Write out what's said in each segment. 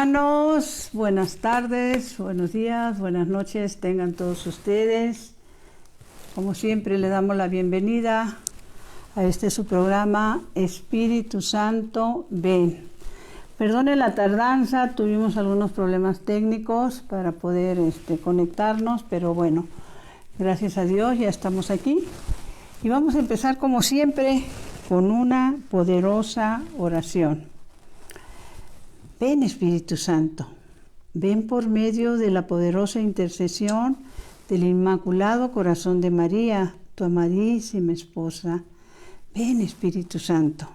hermanos, buenas tardes, buenos días, buenas noches tengan todos ustedes. Como siempre le damos la bienvenida a este su programa Espíritu Santo, ven. Perdone la tardanza, tuvimos algunos problemas técnicos para poder conectarnos, pero bueno, gracias a Dios ya estamos aquí. Y vamos a empezar como siempre con una poderosa oración. Ven Espíritu Santo, ven por medio de la poderosa intercesión del Inmaculado Corazón de María, tu amadísima esposa. Ven Espíritu Santo,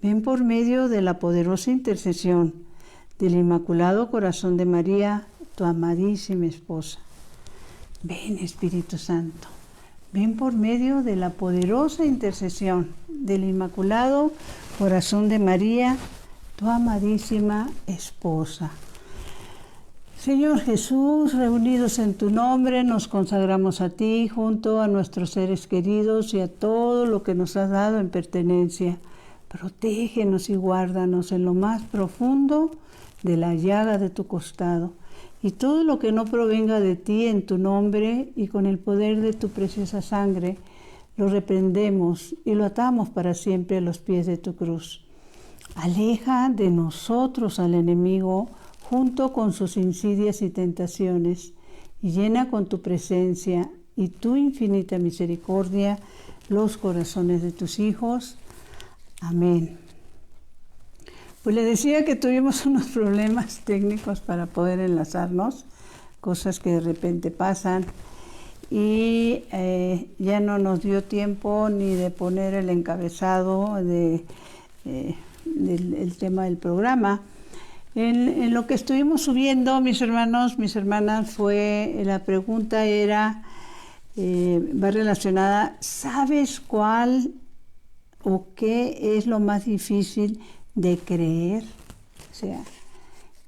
ven por medio de la poderosa intercesión del Inmaculado Corazón de María, tu amadísima esposa. Ven Espíritu Santo, ven por medio de la poderosa intercesión del Inmaculado Corazón de María, tu amadísima esposa. Señor Jesús, reunidos en tu nombre, nos consagramos a ti junto a nuestros seres queridos y a todo lo que nos has dado en pertenencia. Protégenos y guárdanos en lo más profundo de la llaga de tu costado. Y todo lo que no provenga de ti en tu nombre y con el poder de tu preciosa sangre, lo reprendemos y lo atamos para siempre a los pies de tu cruz. Aleja de nosotros al enemigo junto con sus insidias y tentaciones, y llena con tu presencia y tu infinita misericordia los corazones de tus hijos. Amén. Pues le decía que tuvimos unos problemas técnicos para poder enlazarnos, cosas que de repente pasan, y ya no nos dio tiempo ni de poner el encabezado del tema del programa. En lo que estuvimos subiendo, mis hermanos, mis hermanas, la pregunta era, va relacionada, ¿sabes cuál o qué es lo más difícil de creer? O sea,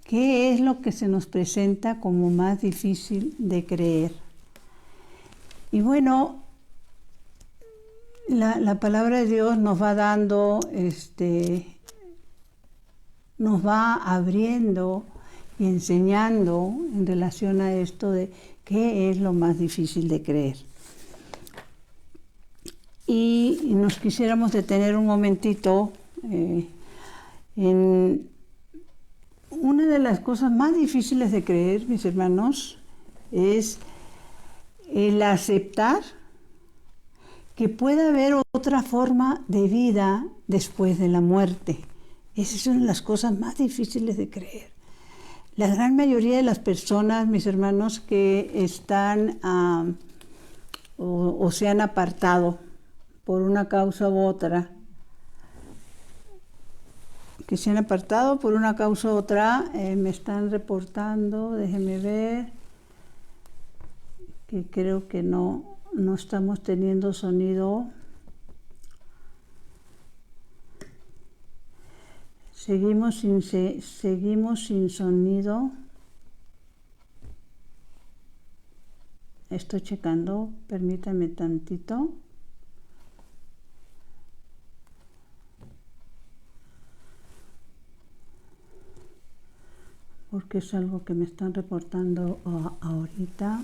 ¿qué es lo que se nos presenta como más difícil de creer? Y bueno, la palabra de Dios nos va dando, nos va abriendo y enseñando en relación a esto de qué es lo más difícil de creer. Y nos quisiéramos detener un momentito en una de las cosas más difíciles de creer, mis hermanos, es el aceptar que puede haber otra forma de vida después de la muerte. Esas son las cosas más difíciles de creer. La gran mayoría de las personas, mis hermanos, que están o se han apartado por una causa u otra, me están reportando, déjenme ver, que creo que no estamos teniendo sonido. Seguimos sin sonido. Estoy checando, permítame tantito. Porque es algo que me están reportando ahorita.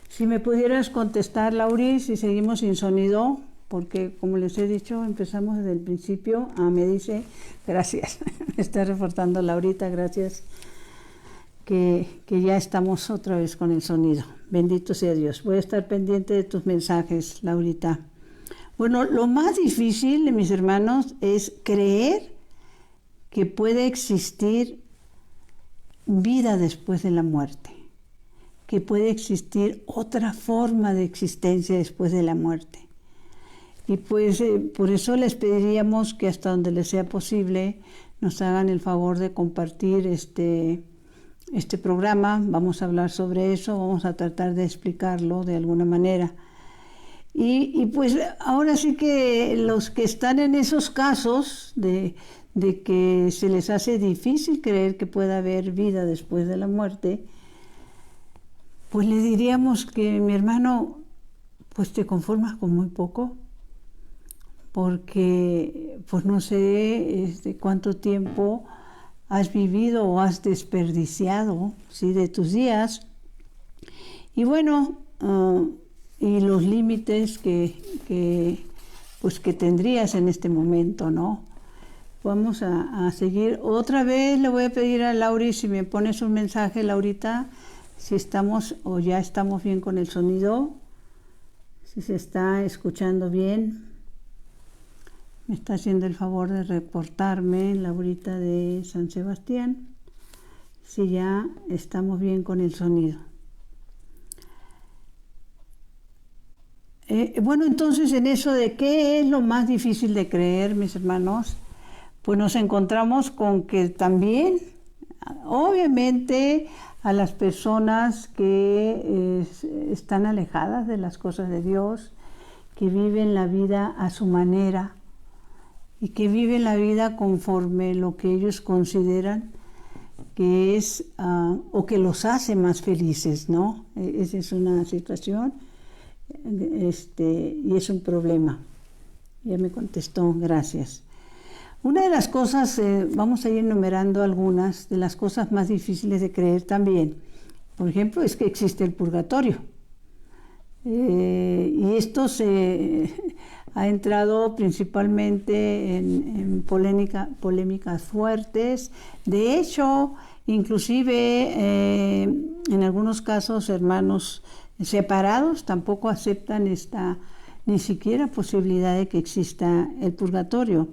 Si me pudieras contestar, Lauri, si seguimos sin sonido, porque como les he dicho, empezamos desde el principio. Me dice, gracias, me está reportando Laurita, gracias, que ya estamos otra vez con el sonido. Bendito sea Dios. Voy a estar pendiente de tus mensajes, Laurita. Bueno, lo más difícil, mis hermanos, es creer que puede existir vida después de la muerte, que puede existir otra forma de existencia después de la muerte. Y pues por eso les pediríamos que hasta donde les sea posible nos hagan el favor de compartir este programa. Vamos a hablar sobre eso, vamos a tratar de explicarlo de alguna manera. Y pues ahora sí que los que están en esos casos de que se les hace difícil creer que pueda haber vida después de la muerte, pues le diríamos que, mi hermano, pues te conformas con muy poco, porque pues no sé cuánto tiempo has vivido o has desperdiciado, ¿sí?, de tus días. Y bueno, y los límites que tendrías en este momento, ¿no? Vamos a seguir. Otra vez le voy a pedir a Lauri si me pones un mensaje, Laurita, si estamos o ya estamos bien con el sonido, si se está escuchando bien. Me está haciendo el favor de reportarme, Laurita de San Sebastián, si ya estamos bien con el sonido. Bueno, entonces en eso de qué es lo más difícil de creer, mis hermanos, pues nos encontramos con que también, obviamente, a las personas que están alejadas de las cosas de Dios, que viven la vida a su manera y que viven la vida conforme lo que ellos consideran que es o que los hace más felices, ¿no? Esa es una situación y es un problema. Ya me contestó, gracias. Una de las cosas, vamos a ir enumerando algunas de las cosas más difíciles de creer también. Por ejemplo, es que existe el purgatorio. Y esto ha entrado principalmente en polémicas fuertes. De hecho, inclusive en algunos casos, hermanos separados tampoco aceptan esta ni siquiera posibilidad de que exista el purgatorio.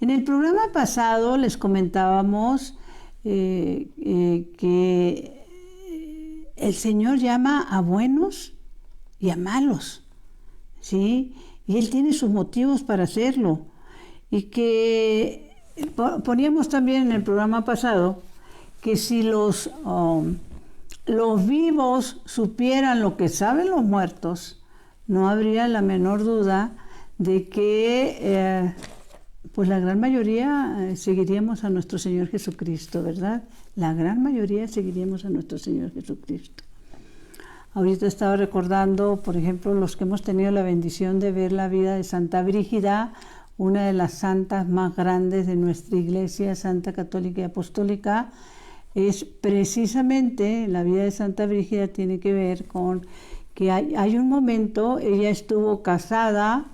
En el programa pasado les comentábamos que el Señor llama a buenos y a malos, ¿sí? Y Él tiene sus motivos para hacerlo. Y que poníamos también en el programa pasado que si los vivos supieran lo que saben los muertos, no habría la menor duda de que pues la gran mayoría seguiríamos a nuestro Señor Jesucristo, ¿verdad? La gran mayoría seguiríamos a nuestro Señor Jesucristo. Ahorita estaba recordando, por ejemplo, los que hemos tenido la bendición de ver la vida de Santa Brígida, una de las santas más grandes de nuestra iglesia, Santa Católica y Apostólica. Es precisamente la vida de Santa Brígida tiene que ver con que hay un momento, ella estuvo casada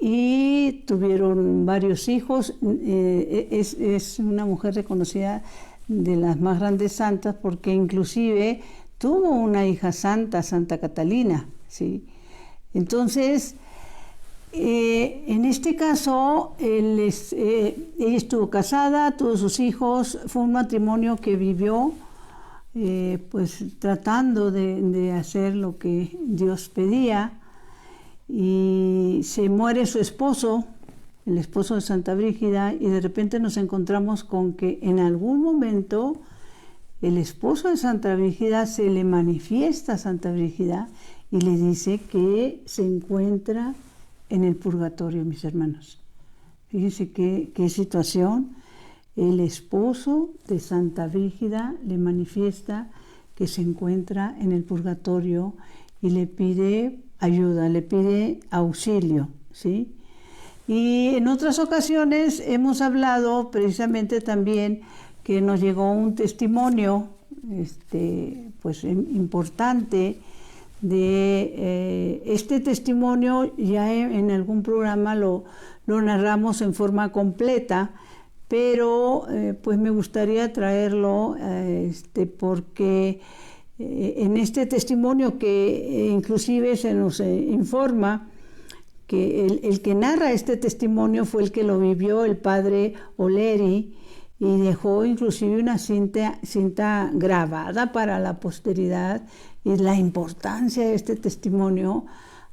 y tuvieron varios hijos. Es una mujer reconocida de las más grandes santas porque inclusive tuvo una hija santa, Santa Catalina, ¿sí? Entonces, en este caso, ella estuvo casada, tuvo sus hijos, fue un matrimonio que vivió pues tratando de hacer lo que Dios pedía, y se muere su esposo, el esposo de Santa Brígida, y de repente nos encontramos con que en algún momento el esposo de Santa Brígida se le manifiesta a Santa Brígida y le dice que se encuentra en el purgatorio, mis hermanos. Fíjense qué situación. El esposo de Santa Brígida le manifiesta que se encuentra en el purgatorio y le pide ayuda, le pide auxilio, ¿sí? Y en otras ocasiones hemos hablado precisamente también que nos llegó un testimonio pues importante de este testimonio. Ya en algún programa lo narramos en forma completa, pero pues me gustaría traerlo porque en este testimonio que inclusive se nos informa que el que narra este testimonio fue el que lo vivió, el padre Oleri, y dejó inclusive una cinta grabada para la posteridad. Y la importancia de este testimonio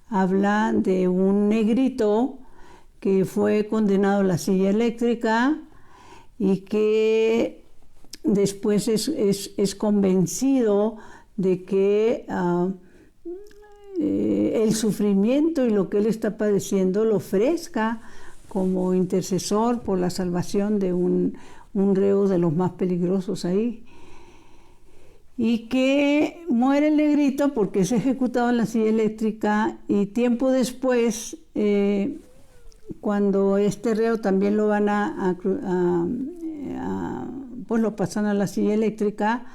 habla de un negrito que fue condenado a la silla eléctrica y que después es convencido de que el sufrimiento y lo que él está padeciendo lo ofrezca como intercesor por la salvación de un reo de los más peligrosos ahí. Y que muere el negrito porque es ejecutado en la silla eléctrica, y tiempo después cuando este reo también lo van pues lo pasan a la silla eléctrica,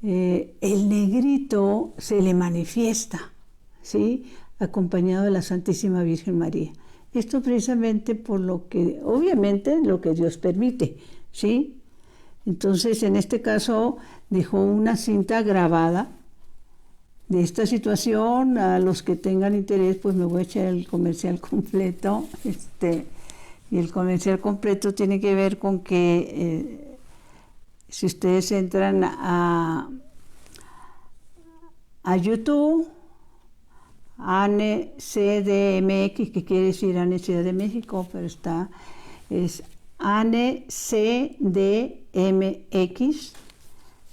el negrito se le manifiesta, ¿sí? Acompañado de la Santísima Virgen María. Esto precisamente por lo que, obviamente, lo que Dios permite, ¿sí? Entonces, en este caso, dejó una cinta grabada de esta situación. A los que tengan interés, pues me voy a echar el comercial completo. Y el comercial completo tiene que ver con que si ustedes entran a YouTube, ANE-CDMX, que quiere decir ANE Ciudad de México, pero es ANE-CDMX,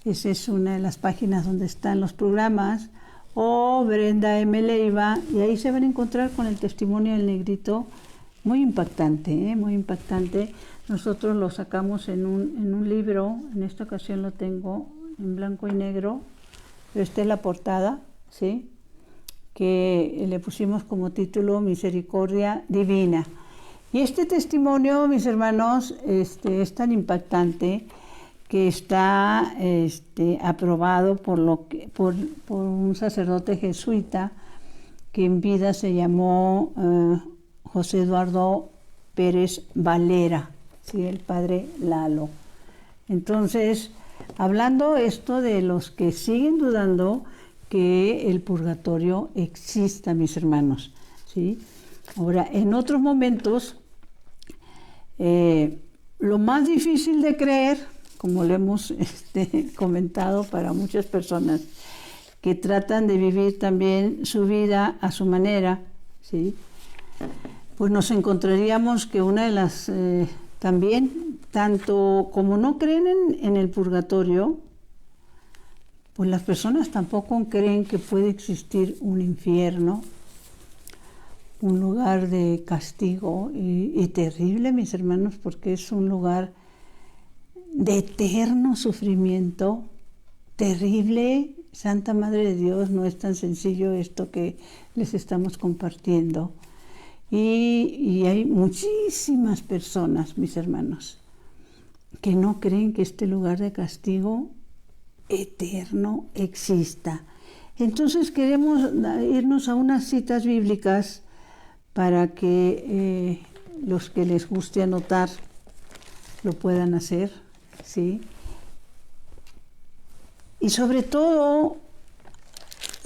esa es una de las páginas donde están los programas, o Brenda M. Leiva, y ahí se van a encontrar con el testimonio del negrito, muy impactante, muy impactante. Nosotros lo sacamos en un libro, en esta ocasión lo tengo en blanco y negro, pero esta es la portada, ¿sí? Que le pusimos como título Misericordia Divina. Y este testimonio, mis hermanos, es tan impactante que está aprobado por un sacerdote jesuita que en vida se llamó José Eduardo Pérez Valera, ¿sí? El padre Lalo. Entonces, hablando esto de los que siguen dudando que el purgatorio exista, mis hermanos, ¿sí? Ahora, en otros momentos, lo más difícil de creer, como lo hemos comentado para muchas personas que tratan de vivir también su vida a su manera, ¿sí? Pues nos encontraríamos que una de las, también, tanto como no creen en el purgatorio, pues las personas tampoco creen que puede existir un infierno, un lugar de castigo y terrible, mis hermanos, porque es un lugar de eterno sufrimiento, terrible. Santa Madre de Dios, no es tan sencillo esto que les estamos compartiendo. Y hay muchísimas personas, mis hermanos, que no creen que este lugar de castigo eterno exista. Entonces queremos irnos a unas citas bíblicas para que los que les guste anotar lo puedan hacer, ¿sí? Y sobre todo,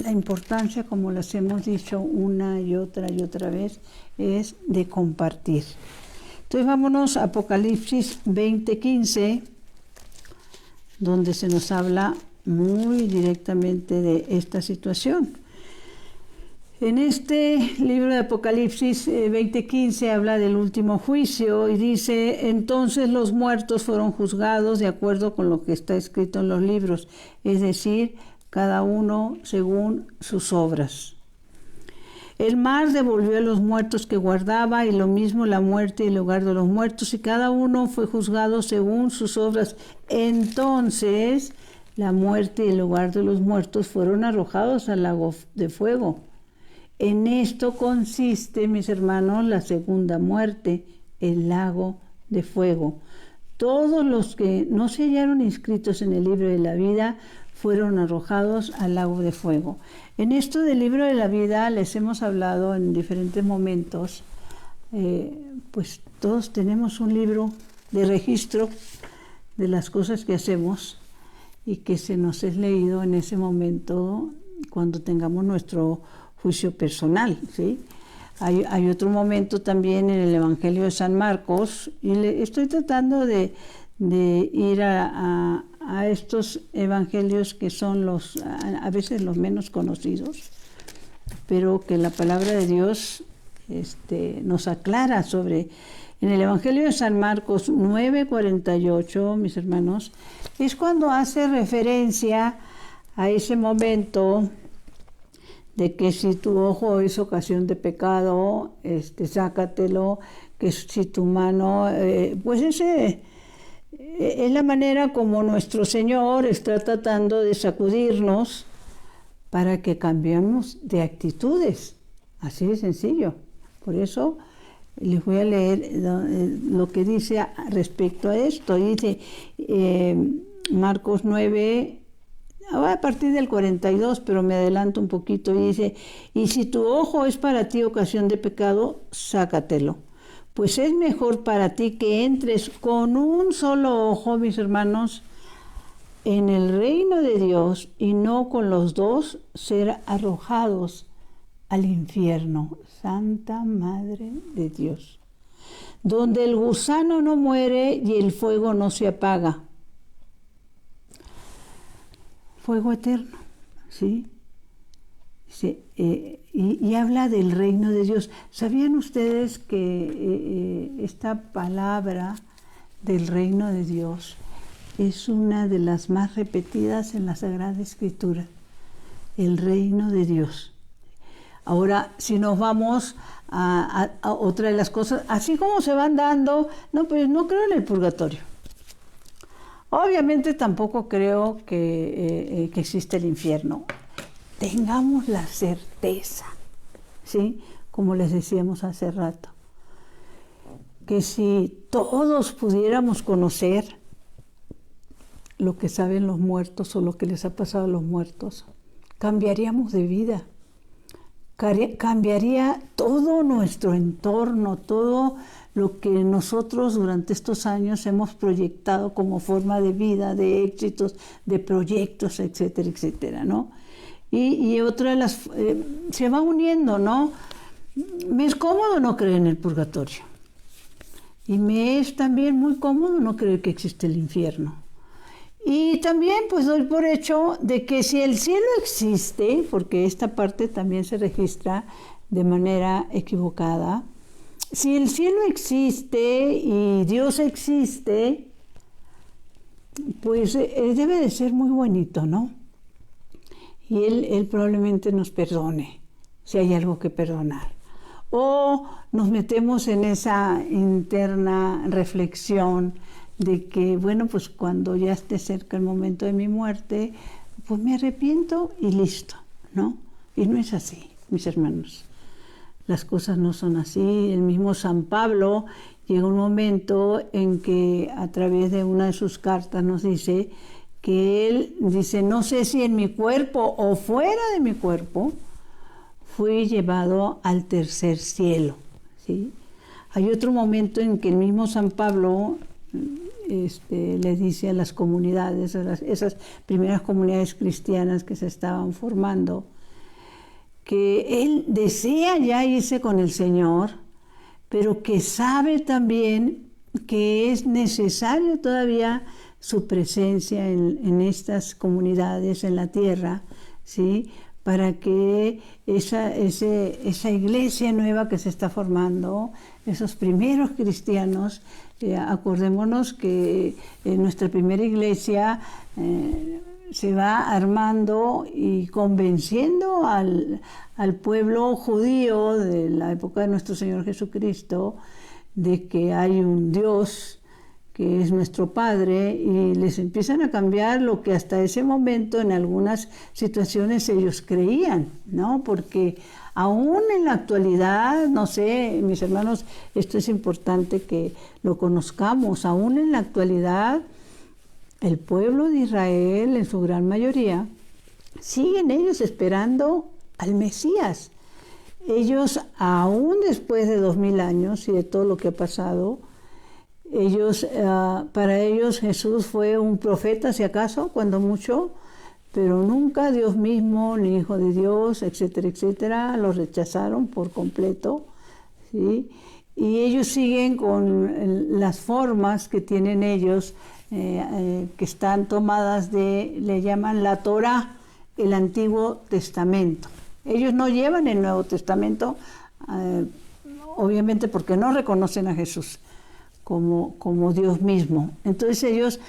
la importancia, como les hemos dicho una y otra vez, es de compartir. Entonces vámonos a Apocalipsis 20:15, donde se nos habla muy directamente de esta situación. En este libro de Apocalipsis 20:15 habla del último juicio y dice: entonces los muertos fueron juzgados de acuerdo con lo que está escrito en los libros, es decir, cada uno según sus obras. El mar devolvió a los muertos que guardaba, y lo mismo la muerte y el lugar de los muertos, y cada uno fue juzgado según sus obras. Entonces la muerte y el lugar de los muertos fueron arrojados al lago de fuego. En esto consiste, mis hermanos, la segunda muerte, el lago de fuego. Todos los que no se hallaron inscritos en el libro de la vida fueron arrojados al lago de fuego. En esto del libro de la vida les hemos hablado en diferentes momentos. Pues todos tenemos un libro de registro de las cosas que hacemos y que se nos es leído en ese momento cuando tengamos nuestro juicio personal, ¿sí? Hay otro momento también en el Evangelio de San Marcos, y estoy tratando de ir a estos evangelios que son a veces los menos conocidos, pero que la palabra de Dios nos aclara sobre. En el Evangelio de San Marcos 9:48, mis hermanos, es cuando hace referencia a ese momento de que si tu ojo es ocasión de pecado, sácatelo, que si tu mano, pues ese es la manera como nuestro Señor está tratando de sacudirnos para que cambiemos de actitudes, así de sencillo. Por eso Les voy a leer lo que dice respecto a esto. Dice Marcos 9, a partir del 42, pero me adelanto un poquito, y dice: y si tu ojo es para ti ocasión de pecado, sácatelo. Pues es mejor para ti que entres con un solo ojo, mis hermanos, en el reino de Dios, y no con los dos ser arrojados al infierno. Santa Madre de Dios, donde el gusano no muere y el fuego no se apaga. Fuego eterno, ¿sí? Sí, y habla del reino de Dios. ¿Sabían ustedes que esta palabra del reino de Dios es una de las más repetidas en la Sagrada Escritura? El reino de Dios. Ahora, si nos vamos a otra de las cosas, así como se van dando, no, pues no creo en el purgatorio. Obviamente tampoco creo que existe el infierno. Tengamos la certeza, ¿sí? Como les decíamos hace rato, que si todos pudiéramos conocer lo que saben los muertos o lo que les ha pasado a los muertos, cambiaríamos de vida. Cambiaría todo nuestro entorno, todo lo que nosotros durante estos años hemos proyectado como forma de vida, de éxitos, de proyectos, etcétera, etcétera, ¿no? Y otra de las... se va uniendo, ¿no? Me es cómodo no creer en el purgatorio. Y me es también muy cómodo no creer que existe el infierno. Y también pues doy por hecho de que si el cielo existe, porque esta parte también se registra de manera equivocada, si el cielo existe y Dios existe, pues debe de ser muy bonito, ¿no? Y Él probablemente nos perdone, si hay algo que perdonar. O nos metemos en esa interna reflexión de que, bueno, pues cuando ya esté cerca el momento de mi muerte, pues me arrepiento y listo, ¿no? Y no es así, mis hermanos. Las cosas no son así. El mismo San Pablo llega un momento en que a través de una de sus cartas nos dice que él dice: no sé si en mi cuerpo o fuera de mi cuerpo fui llevado al tercer cielo, ¿sí? Hay otro momento en que el mismo San Pablo le dice a las comunidades, esas primeras comunidades cristianas que se estaban formando, que él desea ya irse con el Señor, pero que sabe también que es necesario todavía su presencia en estas comunidades, en la tierra, ¿sí? Para que esa iglesia nueva que se está formando, esos primeros cristianos, acordémonos que nuestra primera iglesia se va armando y convenciendo al pueblo judío de la época de nuestro Señor Jesucristo de que hay un Dios que es nuestro Padre, y les empiezan a cambiar lo que hasta ese momento en algunas situaciones ellos creían, ¿no? Porque aún en la actualidad, no sé, mis hermanos, esto es importante que lo conozcamos, aún en la actualidad el pueblo de Israel, en su gran mayoría, siguen ellos esperando al Mesías. Ellos, aún después de 2000 años y de todo lo que ha pasado, para ellos Jesús fue un profeta, si acaso, cuando mucho, pero nunca Dios mismo, ni Hijo de Dios, etcétera, etcétera. Los rechazaron por completo, ¿sí? Y ellos siguen con las formas que tienen ellos, que están tomadas le llaman la Torá, el Antiguo Testamento. Ellos no llevan el Nuevo Testamento, obviamente porque no reconocen a Jesús como Dios mismo. Entonces ellos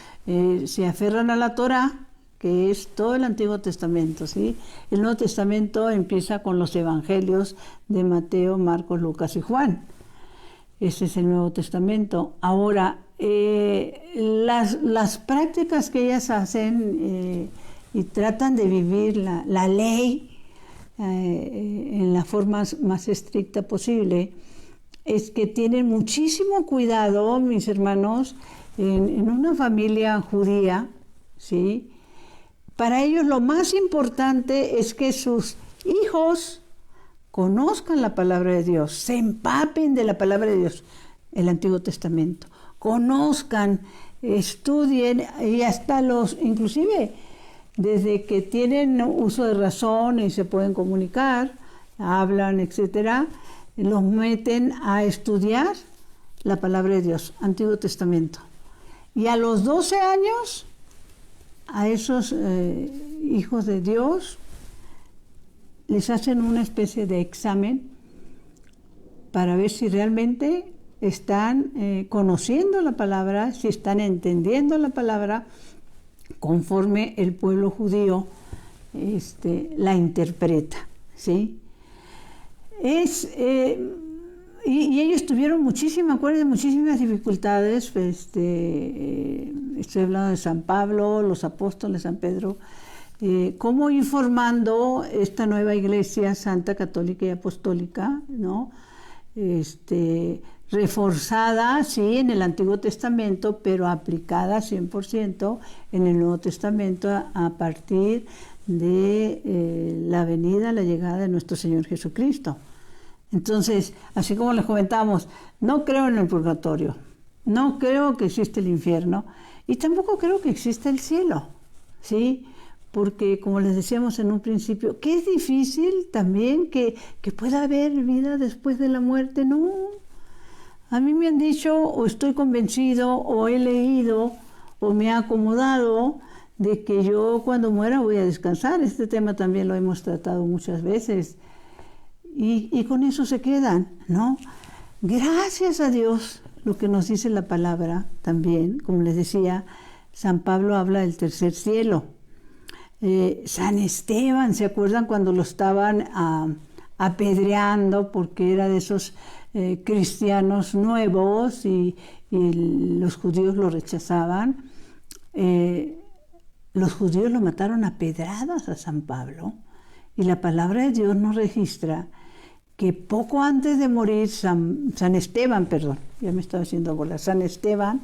se aferran a la Torá, que es todo el Antiguo Testamento, ¿sí? El Nuevo Testamento empieza con los evangelios de Mateo, Marcos, Lucas y Juan. Ese es el Nuevo Testamento. Ahora, las prácticas que ellas hacen y tratan de vivir la ley en la forma más estricta posible, es que tienen muchísimo cuidado, mis hermanos, en una familia judía, ¿sí? Para ellos lo más importante es que sus hijos conozcan la palabra de Dios, se empapen de la palabra de Dios, el Antiguo Testamento, conozcan, estudien y hasta inclusive desde que tienen uso de razón y se pueden comunicar, hablan, etcétera, los meten a estudiar la palabra de Dios, Antiguo Testamento. Y a los 12 años, a esos hijos de Dios les hacen una especie de examen para ver si realmente están conociendo la palabra, si están entendiendo la palabra conforme el pueblo judío la interpreta, ¿sí? Y ellos tuvieron muchísimas dificultades. Estoy hablando de San Pablo, los apóstoles, San Pedro, cómo ir formando esta nueva iglesia santa, católica y apostólica, ¿no? Reforzada, sí, en el Antiguo Testamento, pero aplicada 100% en el Nuevo Testamento a partir de la llegada de nuestro Señor Jesucristo. Entonces, así como les comentamos, no creo en el purgatorio, no creo que existe el infierno y tampoco creo que exista el cielo, ¿sí? Porque, como les decíamos en un principio, que es difícil también que pueda haber vida después de la muerte. No, a mí me han dicho, o estoy convencido, o he leído, o me ha acomodado de que yo cuando muera voy a descansar. Este tema también lo hemos tratado muchas veces. Y con eso se quedan, ¿no? Gracias a Dios, lo que nos dice la palabra también, como les decía, San Pablo habla del tercer cielo. San Esteban, ¿se acuerdan cuando lo estaban apedreando porque era de esos cristianos nuevos y los judíos lo rechazaban? Los judíos lo mataron a pedradas a San Pablo y la palabra de Dios nos registra que poco antes de morir San Esteban, ya me estaba haciendo bola, San Esteban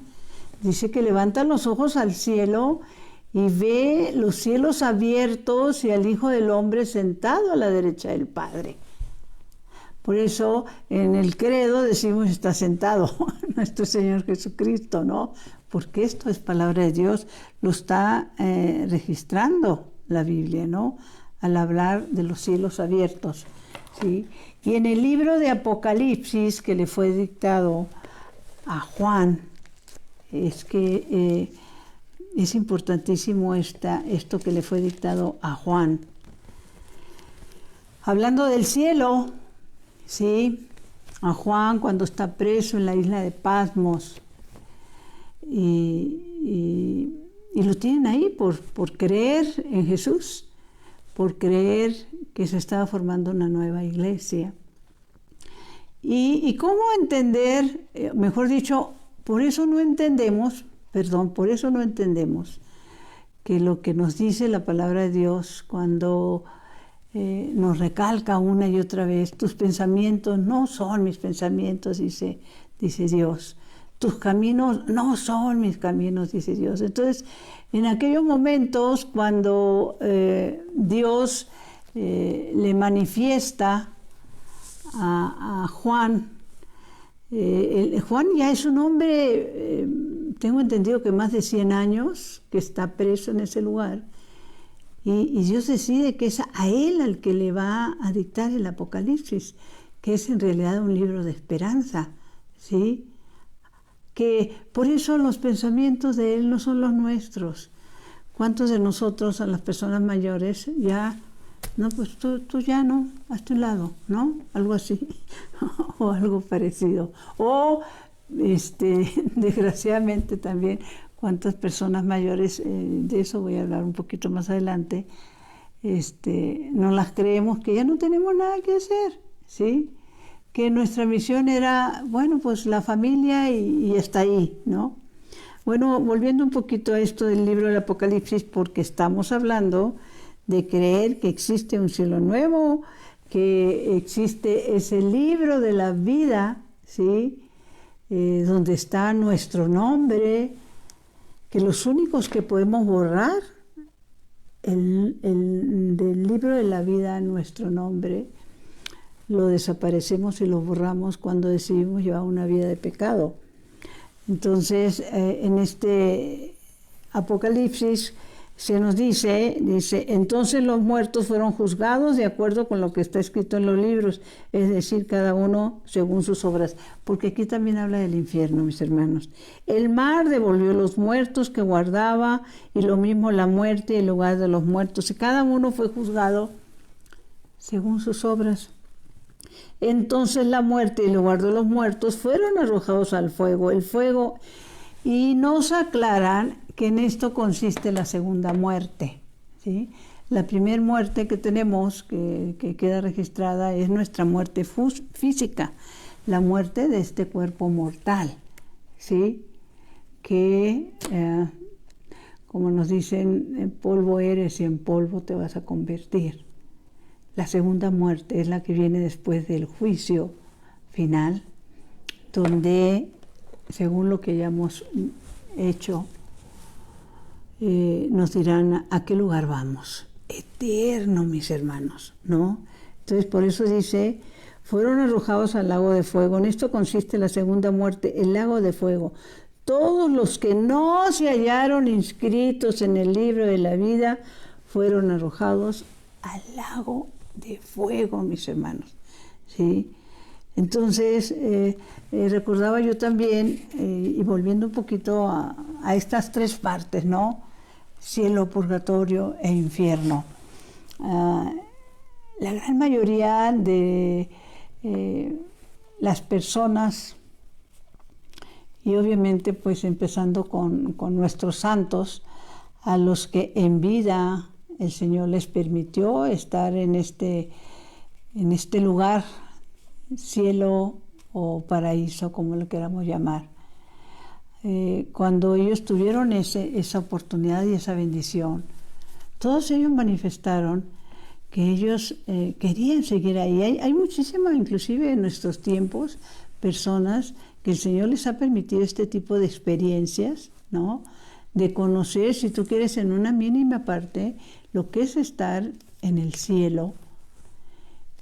dice que levanta los ojos al cielo y ve los cielos abiertos y al Hijo del Hombre sentado a la derecha del Padre. Por eso en el credo decimos está sentado nuestro Señor Jesucristo, ¿no? Porque esto es palabra de Dios, lo está registrando la Biblia, ¿no? Al hablar de los cielos abiertos, ¿sí? Y en el libro de Apocalipsis que le fue dictado a Juan, es que es importantísimo esto que le fue dictado a Juan. Hablando del cielo, ¿sí? A Juan cuando está preso en la isla de Patmos y lo tienen ahí por creer en Jesús, por creer que se estaba formando una nueva iglesia. ¿Y cómo entender, mejor dicho, por eso no entendemos que lo que nos dice la palabra de Dios cuando nos recalca una y otra vez, tus pensamientos no son mis pensamientos, dice Dios, tus caminos no son mis caminos, dice Dios. Entonces, en aquellos momentos cuando Dios le manifiesta a Juan, Juan ya es un hombre, tengo entendido que más de 100 años que está preso en ese lugar, y Dios decide que es a él al que le va a dictar el Apocalipsis, que es en realidad un libro de esperanza, ¿sí? Que por eso los pensamientos de él no son los nuestros. ¿Cuántos de nosotros, a las personas mayores, ya, no, pues tú ya no, hazte un lado, ¿no? Algo así, o algo parecido. O, desgraciadamente también, cuántas personas mayores, de eso voy a hablar un poquito más adelante, no las creemos que ya no tenemos nada que hacer, ¿sí? Que nuestra misión era, bueno, pues la familia y hasta ahí, ¿no? Bueno, volviendo un poquito a esto del libro del Apocalipsis, porque estamos hablando de creer que existe un cielo nuevo, que existe ese libro de la vida, ¿sí? Donde está nuestro nombre, que los únicos que podemos borrar del libro de la vida nuestro nombre, lo desaparecemos y lo borramos cuando decidimos llevar una vida de pecado. Entonces, en este Apocalipsis se nos dice, entonces los muertos fueron juzgados de acuerdo con lo que está escrito en los libros, es decir, cada uno según sus obras, porque aquí también habla del infierno, mis hermanos. El mar devolvió los muertos que guardaba, y lo mismo la muerte y el lugar de los muertos, y cada uno fue juzgado según sus obras. Entonces la muerte y el lugar de los muertos fueron arrojados al fuego, el fuego, y nos aclaran que en esto consiste la segunda muerte, ¿sí? La primera muerte que tenemos, que queda registrada, es nuestra muerte física, la muerte de este cuerpo mortal, ¿sí? Que, como nos dicen, en polvo eres y en polvo te vas a convertir. La segunda muerte es la que viene después del juicio final, donde, según lo que hayamos hecho, nos dirán a qué lugar vamos. Eterno, mis hermanos, ¿no? Entonces, por eso dice, fueron arrojados al lago de fuego. En esto consiste la segunda muerte, el lago de fuego. Todos los que no se hallaron inscritos en el libro de la vida fueron arrojados al lago de fuego, mis hermanos, ¿sí? Entonces, recordaba yo también, y volviendo un poquito a estas tres partes, ¿no? Cielo, purgatorio e infierno. La gran mayoría de las personas, y obviamente pues empezando con nuestros santos, a los que en vida el Señor les permitió estar en este lugar, cielo o paraíso, como lo queramos llamar. Cuando ellos tuvieron esa oportunidad y esa bendición, todos ellos manifestaron que ellos querían seguir ahí. Hay muchísimas, inclusive en nuestros tiempos, personas que el Señor les ha permitido este tipo de experiencias, ¿no? De conocer, si tú quieres, en una mínima parte, lo que es estar en el cielo.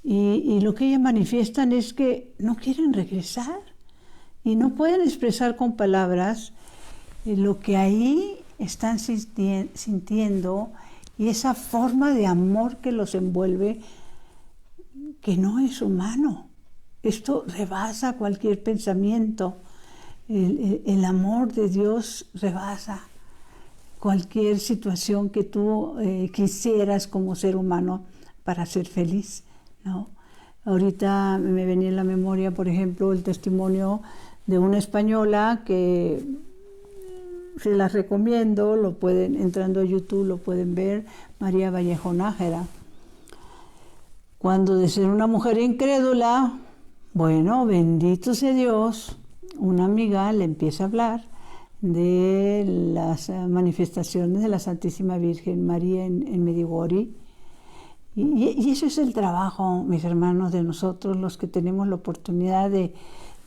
Y lo que ellas manifiestan es que no quieren regresar y no pueden expresar con palabras lo que ahí están sintiendo y esa forma de amor que los envuelve, que no es humano. Esto rebasa cualquier pensamiento. El amor de Dios rebasa cualquier situación que tú quisieras como ser humano para ser feliz, ¿no? Ahorita me venía en la memoria, por ejemplo, el testimonio de una española que se las recomiendo, lo pueden, entrando a YouTube lo pueden ver, María Vallejo Nájera. Cuando de ser una mujer incrédula, bueno, bendito sea Dios, una amiga le empieza a hablar de las manifestaciones de la Santísima Virgen María en Medjugorje. Y eso es el trabajo, mis hermanos, de nosotros, los que tenemos la oportunidad de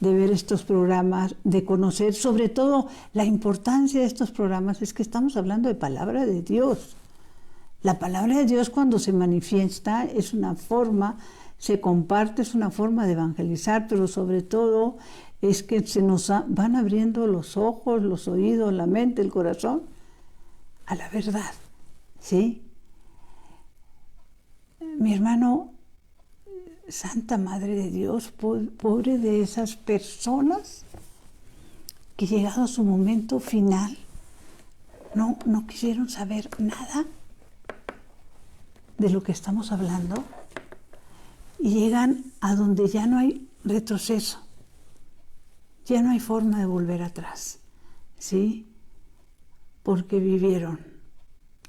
ver estos programas, de conocer, sobre todo la importancia de estos programas, es que estamos hablando de palabra de Dios. La palabra de Dios, cuando se manifiesta, es una forma, se comparte, es una forma de evangelizar, pero sobre todo es que se nos van abriendo los ojos, los oídos, la mente, el corazón a la verdad, ¿sí? Mi hermano, Santa Madre de Dios, pobre de esas personas que llegado a su momento final no quisieron saber nada de lo que estamos hablando y llegan a donde ya no hay retroceso, ya no hay forma de volver atrás, ¿sí? Porque vivieron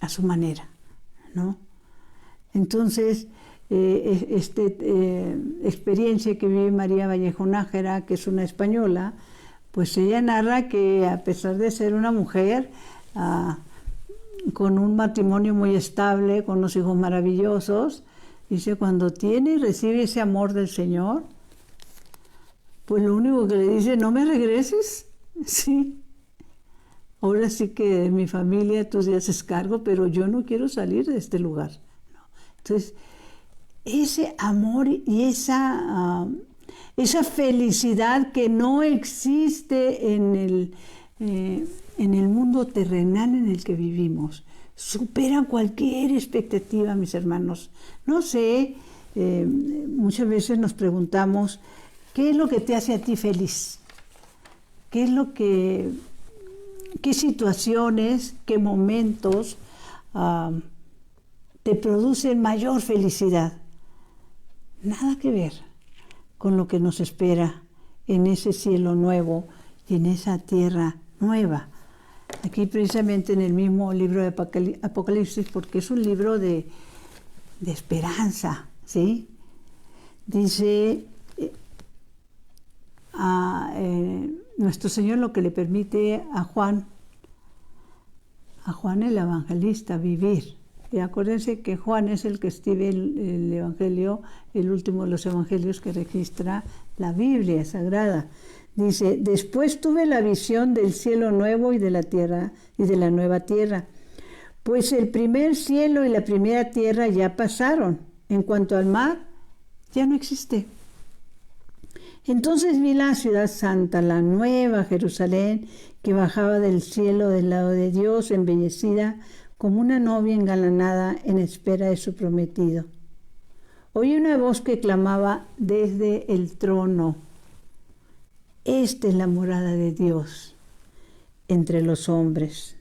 a su manera, ¿no? Entonces, esta experiencia que vive María Vallejo Nájera, que es una española, pues ella narra que a pesar de ser una mujer con un matrimonio muy estable, con unos hijos maravillosos, dice, cuando tiene y recibe ese amor del Señor, pues lo único que le dice, no me regreses, sí. Ahora sí que mi familia tú te haces cargo, pero yo no quiero salir de este lugar. ¿No? Entonces, ese amor y esa felicidad que no existe en el mundo terrenal en el que vivimos, supera cualquier expectativa, mis hermanos. No sé, muchas veces nos preguntamos, ¿qué es lo que te hace a ti feliz? ¿Qué situaciones, qué momentos te producen mayor felicidad? Nada que ver con lo que nos espera en ese cielo nuevo y en esa tierra nueva. Aquí precisamente en el mismo libro de Apocalipsis, porque es un libro de esperanza, ¿sí? Dice nuestro Señor lo que le permite a Juan el evangelista vivir. Y acuérdense que Juan es el que escribe el evangelio, el último de los evangelios que registra la Biblia Sagrada. Dice, después tuve la visión del cielo nuevo y de la tierra y de la nueva tierra, pues el primer cielo y la primera tierra ya pasaron. En cuanto al mar, ya no existe. Entonces vi la ciudad santa, la nueva Jerusalén, que bajaba del cielo del lado de Dios, embellecida como una novia engalanada en espera de su prometido. Oí una voz que clamaba desde el trono, esta es la morada de Dios entre los hombres.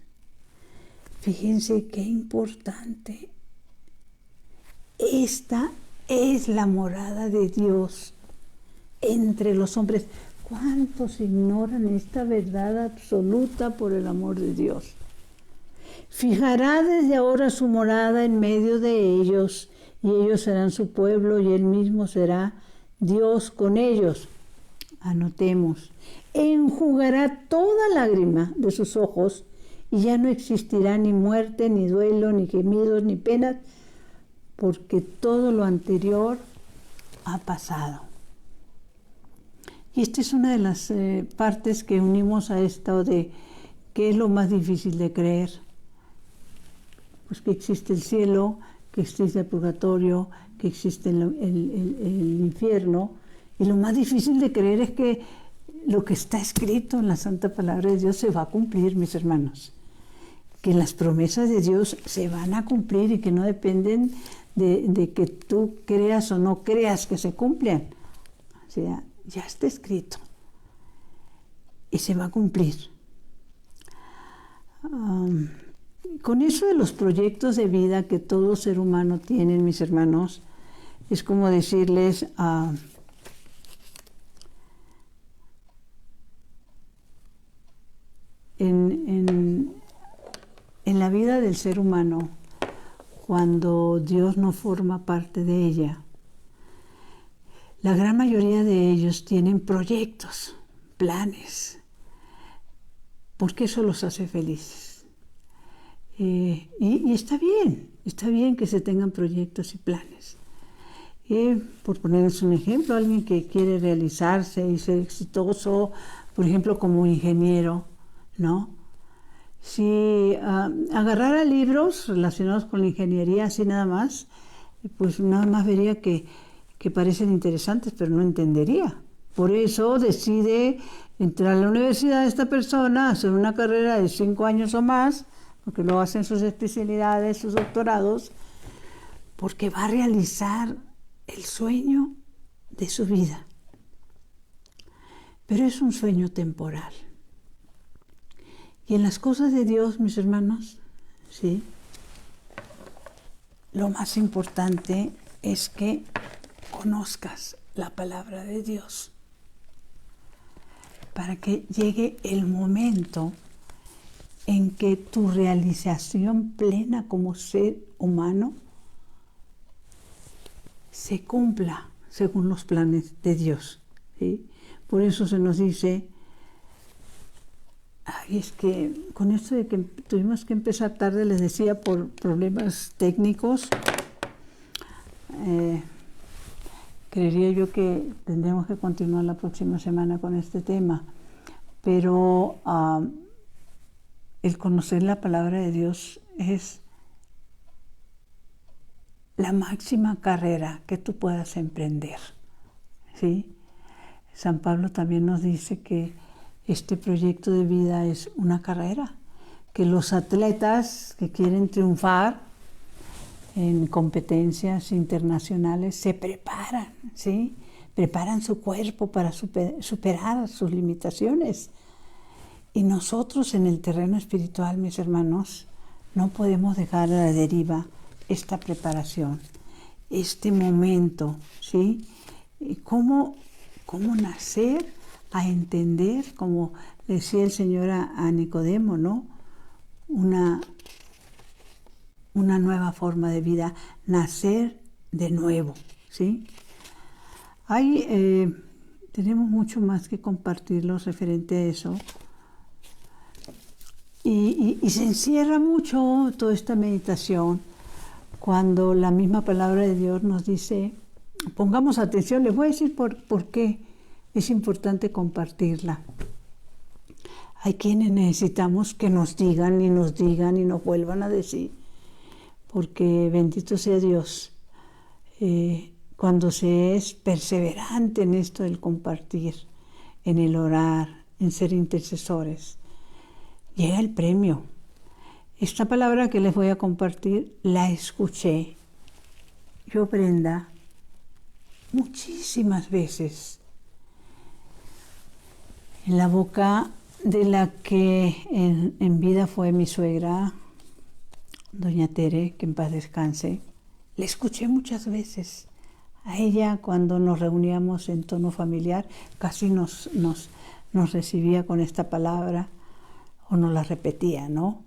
Fíjense qué importante. Esta es la morada de Dios entre los hombres. ¿Cuántos ignoran esta verdad absoluta por el amor de Dios? Fijará desde ahora su morada en medio de ellos, y ellos serán su pueblo, y él mismo será Dios con ellos. Anotemos, enjugará toda lágrima de sus ojos, y ya no existirá ni muerte, ni duelo, ni gemidos, ni penas, porque todo lo anterior ha pasado. Y esta es una de las partes que unimos a esto de qué es lo más difícil de creer. Pues que existe el cielo, que existe el purgatorio, que existe el infierno. Y lo más difícil de creer es que lo que está escrito en la Santa Palabra de Dios se va a cumplir, mis hermanos. Que las promesas de Dios se van a cumplir y que no dependen de que tú creas o no creas que se cumplan. O sea, ya está escrito y se va a cumplir. Con eso de los proyectos de vida que todo ser humano tiene, mis hermanos, es como decirles en la vida del ser humano, cuando Dios no forma parte de ella, la gran mayoría de ellos tienen proyectos, planes, porque eso los hace felices. Y está bien que se tengan proyectos y planes. Por ponerles un ejemplo, alguien que quiere realizarse y ser exitoso, por ejemplo, como ingeniero, ¿no? Si agarrara libros relacionados con la ingeniería así nada más, pues nada más vería que parecen interesantes, pero no entendería. Por eso decide entrar a la universidad esta persona, hacer una carrera de 5 años o más, porque luego hacen sus especialidades, sus doctorados, porque va a realizar el sueño de su vida. Pero es un sueño temporal. Y en las cosas de Dios, mis hermanos, ¿sí? Lo más importante es que conozcas la palabra de Dios para que llegue el momento en que tu realización plena como ser humano se cumpla según los planes de Dios, ¿sí? Por eso se nos dice, es que con esto de que tuvimos que empezar tarde, les decía, por problemas técnicos, creería yo que tendremos que continuar la próxima semana con este tema, pero el conocer la palabra de Dios es la máxima carrera que tú puedas emprender, ¿sí? San Pablo también nos dice que este proyecto de vida es una carrera, que los atletas que quieren triunfar en competencias internacionales se preparan, ¿sí? Preparan su cuerpo para superar sus limitaciones. Y nosotros en el terreno espiritual, mis hermanos, no podemos dejar a la deriva esta preparación, este momento, ¿sí? ¿Cómo nacer a entender, como decía el Señor a Nicodemo, ¿no? Una nueva forma de vida, nacer de nuevo, ¿sí? Tenemos mucho más que compartirlo referente a eso. Y se encierra mucho toda esta meditación cuando la misma palabra de Dios nos dice, pongamos atención, les voy a decir por qué es importante compartirla. Hay quienes necesitamos que nos digan y nos vuelvan a decir, porque bendito sea Dios, cuando se es perseverante en esto del compartir, en el orar, en ser intercesores, llega el premio. Esta palabra que les voy a compartir la escuché yo, Brenda, muchísimas veces en la boca de la que en vida fue mi suegra, doña Tere, que en paz descanse. La escuché muchas veces. A ella, cuando nos reuníamos en tono familiar, casi nos recibía con esta palabra o nos la repetía, ¿no?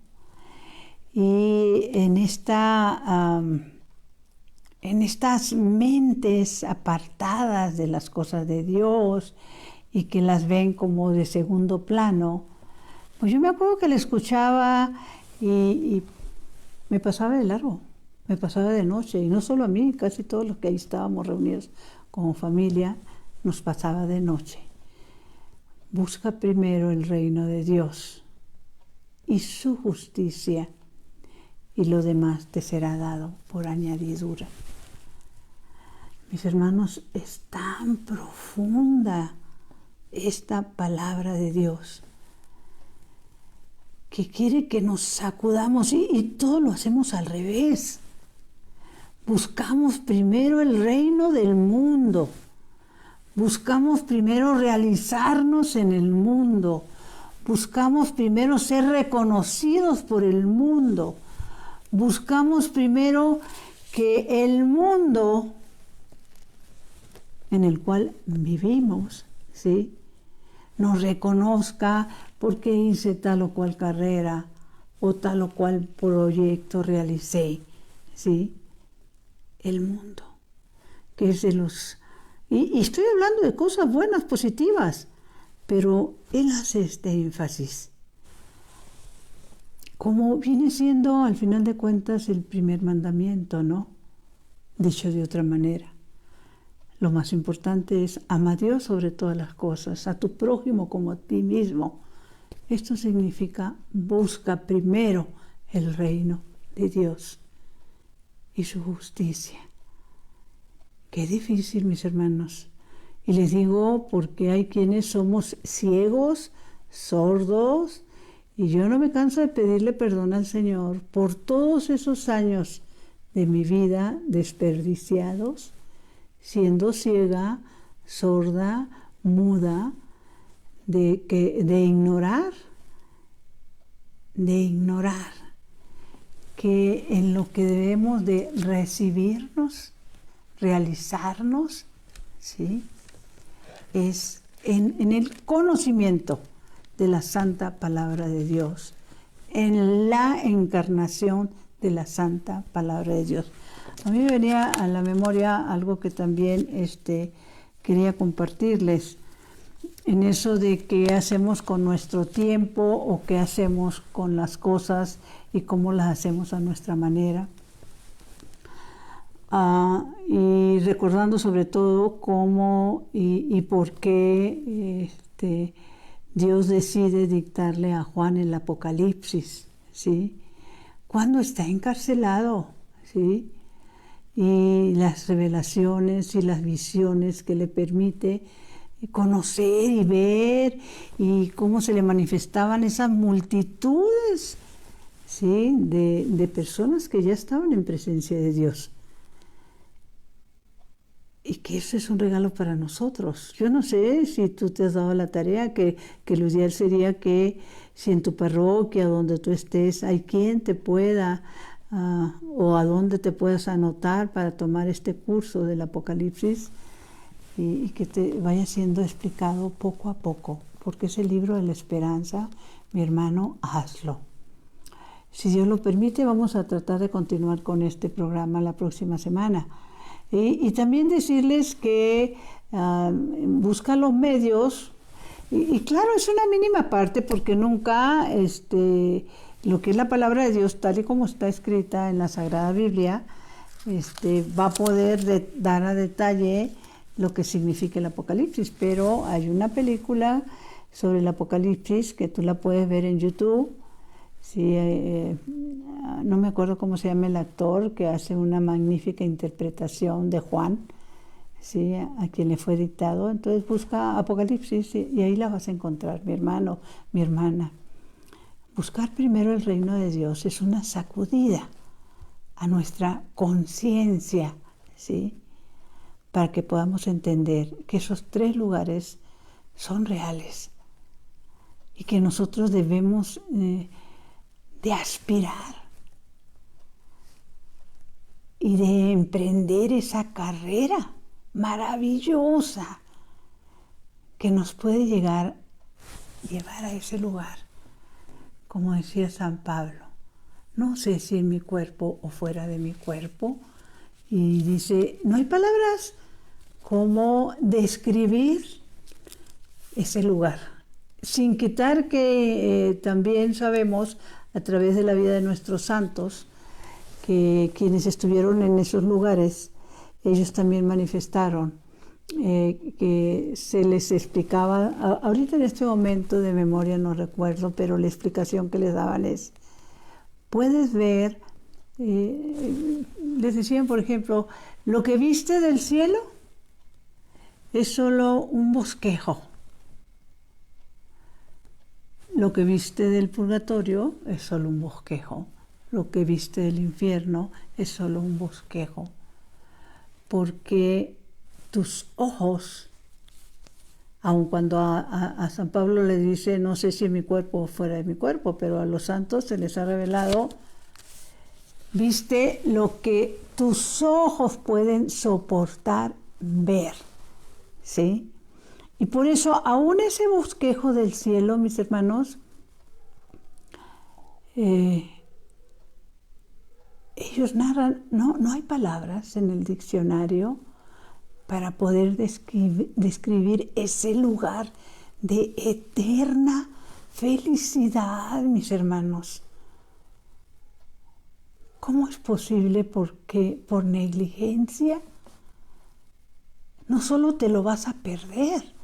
Y en estas mentes apartadas de las cosas de Dios y que las ven como de segundo plano, pues yo me acuerdo que la escuchaba y me pasaba de largo, me pasaba de noche, y no solo a mí, casi todos los que ahí estábamos reunidos como familia, nos pasaba de noche. Busca primero el reino de Dios y su justicia, y lo demás te será dado por añadidura. Mis hermanos, es tan profunda esta palabra de Dios que quiere que nos sacudamos y todo lo hacemos al revés. Buscamos primero el reino del mundo. Buscamos primero realizarnos en el mundo. Buscamos primero ser reconocidos por el mundo. Buscamos primero que el mundo en el cual vivimos, ¿sí?, nos reconozca porque hice tal o cual carrera o tal o cual proyecto realicé, ¿sí? El mundo, que es de los... Y estoy hablando de cosas buenas, positivas, pero él hace este énfasis. Como viene siendo, al final de cuentas, el primer mandamiento, ¿no? Dicho de otra manera. Lo más importante es ama a Dios sobre todas las cosas, a tu prójimo como a ti mismo. Esto significa busca primero el reino de Dios y su justicia. Qué difícil, mis hermanos. Y les digo porque hay quienes somos ciegos, sordos, y yo no me canso de pedirle perdón al Señor por todos esos años de mi vida desperdiciados, siendo ciega, sorda, muda, de ignorar que en lo que debemos de recibirnos, realizarnos, ¿sí?, es en el conocimiento de la santa palabra de Dios, en la encarnación de la santa palabra de Dios. A mí me venía a la memoria algo que también quería compartirles, en eso de qué hacemos con nuestro tiempo o qué hacemos con las cosas y cómo las hacemos a nuestra manera. y recordando sobre todo cómo y por qué Dios decide dictarle a Juan el Apocalipsis, ¿sí? Cuando está encarcelado, ¿sí? Y las revelaciones y las visiones que le permite conocer y ver, y cómo se le manifestaban esas multitudes, ¿sí? de personas que ya estaban en presencia de Dios. Y que eso es un regalo para nosotros. Yo no sé si tú te has dado la tarea, que lo ideal sería que si en tu parroquia, donde tú estés, hay quien te pueda, o a dónde te puedas anotar para tomar este curso del Apocalipsis, y que te vaya siendo explicado poco a poco, porque ese libro de la esperanza, mi hermano, hazlo. Si Dios lo permite, vamos a tratar de continuar con este programa la próxima semana. Y también decirles que busca los medios, y claro, es una mínima parte, porque nunca lo que es la palabra de Dios, tal y como está escrita en la Sagrada Biblia, va a poder dar a detalle lo que significa el Apocalipsis. Pero hay una película sobre el Apocalipsis que tú la puedes ver en YouTube. Sí, no me acuerdo cómo se llama el actor que hace una magnífica interpretación de Juan, ¿sí? A quien le fue dictado. Entonces busca Apocalipsis y ahí la vas a encontrar, mi hermano, mi hermana. Buscar primero el reino de Dios es una sacudida a nuestra conciencia, ¿sí? Para que podamos entender que esos 3 lugares son reales y que nosotros debemos de aspirar y de emprender esa carrera maravillosa que nos puede llevar a ese lugar. Como decía San Pablo, no sé si en mi cuerpo o fuera de mi cuerpo, y dice, no hay palabras como describir ese lugar, sin quitar que también sabemos a través de la vida de nuestros santos que quienes estuvieron en esos lugares, ellos también manifestaron que se les explicaba, ahorita en este momento de memoria no recuerdo, pero la explicación que les daban es, puedes ver, les decían por ejemplo, lo que viste del cielo es solo un bosquejo. Lo que viste del purgatorio es solo un bosquejo. Lo que viste del infierno es solo un bosquejo. Porque tus ojos, aun cuando a San Pablo le dice, no sé si en mi cuerpo o fuera de mi cuerpo, pero a los santos se les ha revelado, viste lo que tus ojos pueden soportar ver, ¿sí? Y por eso, aún ese bosquejo del cielo, mis hermanos, ellos narran, no hay palabras en el diccionario para poder describir ese lugar de eterna felicidad, mis hermanos. ¿Cómo es posible? Porque por negligencia no solo te lo vas a perder,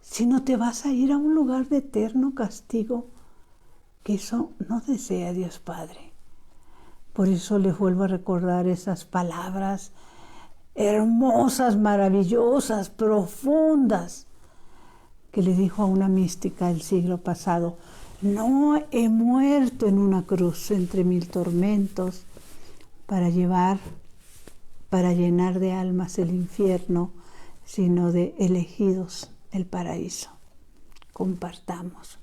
sino te vas a ir a un lugar de eterno castigo, que eso no desea Dios Padre. Por eso les vuelvo a recordar esas palabras hermosas, maravillosas, profundas, que le dijo a una mística del siglo pasado, no he muerto en una cruz entre 1000 tormentos para llenar de almas el infierno, sino de elegidos el paraíso. Compartamos.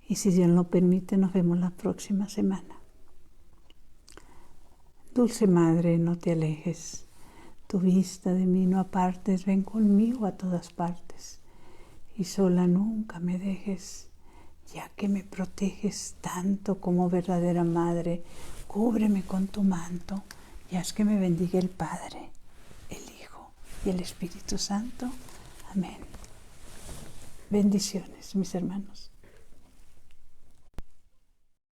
Y si Dios lo permite, nos vemos la próxima semana. Dulce Madre, no te alejes. Tu vista de mí no apartes, ven conmigo a todas partes. Y sola nunca me dejes, ya que me proteges tanto como verdadera Madre. Cúbreme con tu manto y haz que me bendiga el Padre, el Hijo y el Espíritu Santo. Amén. Bendiciones, mis hermanos.